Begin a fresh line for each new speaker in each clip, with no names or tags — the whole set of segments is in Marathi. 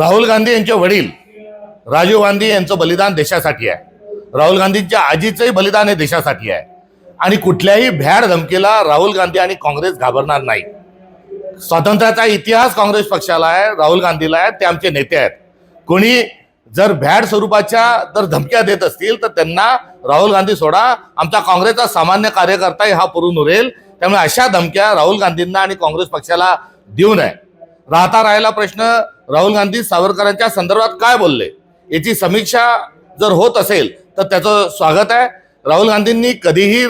राहुल गांधी यांचे वडील राजीव गांधी यांचं बलिदान देशासाठी आहे. राहुल गांधींच्या आजीचंही बलिदान हे देशासाठी आहे. आणि कुठल्याही भ्याड धमकीला राहुल गांधी आणि काँग्रेस घाबरणार नाही. स्वातंत्र्याचा इतिहास काँग्रेस पक्षाला आहे, राहुल गांधीला आहे, ते आमचे नेते आहेत. कोणी जर भ्याड स्वरूपाच्या जर धमक्या देत असतील तर त्यांना राहुल गांधी सोडा, आमचा काँग्रेसचा सामान्य कार्यकर्ताही हा पुरून उरेल. त्यामुळे अशा धमक्या राहुल गांधींना आणि काँग्रेस पक्षाला देऊ नये. राहिला प्रश्न, राहुल गांधी सावरकरांच्या संदर्भात काय बोलले याची समीक्षा जर होत असेल तर त्याचं स्वागत आहे. राहुल गांधींनी कधीही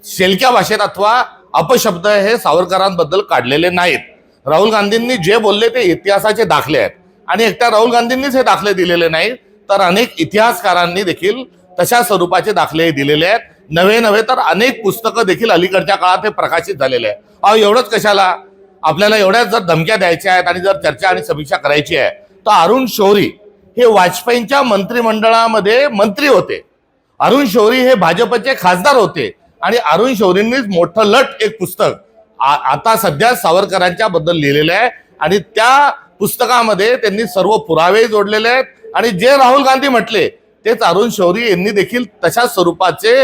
शेलक्या भाषेत अथवा अपशब्द हे सावरकरांबद्दल काढलेले नाहीत. राहुल गांधींनी जे बोलले ते इतिहासाचे दाखले आहेत आणि एकट्या राहुल गांधींनीच हे दाखले दिलेले नाहीत, तर अनेक इतिहासकारांनी देखील तशा स्वरूपाचे दाखले दिलेले आहेत. नव्हे तर अनेक पुस्तकं देखील अलीकडच्या काळात हे प्रकाशित झालेले आहेत. एवढंच कशाला, आपल्याला एवढ्याच जर धमक्या द्यायच्या आहेत आणि जर चर्चा आणि समीक्षा करायची आहे तर अरुण शौरी हे वाजपेयींच्या मंत्रिमंडळामध्ये मंत्री होते. अरुण शौरी हे भाजपचे खासदार होते आणि अरुण शौरींनीच मोठं लट एक पुस्तक आता सध्या सावरकरांच्या बद्दल लिहिलेलं आहे आणि त्या पुस्तकामध्ये त्यांनी सर्व पुरावे जोडलेले आहेत. आणि जे राहुल गांधी म्हटले तेच अरुण शौरी यांनी देखील तशा स्वरूपाचे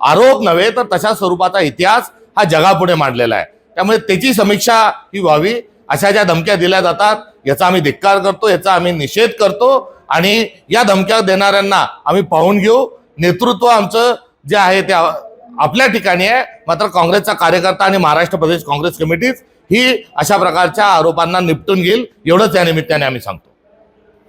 आरोप नव्हे तर तशा स्वरूपाचा इतिहास हा जगापुढे मांडलेला आहे. त्यामुळे त्याची समीक्षा ही व्हावी. अशा ज्या धमक्या दिल्या जातात याचा आम्ही धिक्कार करतो, याचा आम्ही निषेध करतो आणि या धमक्या देणाऱ्यांना आम्ही पाहून घेऊ. नेतृत्व आमचं जे आहे ते आपल्या ठिकाणी आहे, मात्र काँग्रेसचा कार्यकर्ता आणि महाराष्ट्र प्रदेश काँग्रेस कमिटीच ही अशा प्रकारच्या आरोपांना निपटून घेईल, एवढंच या निमित्ताने आम्ही सांगतो.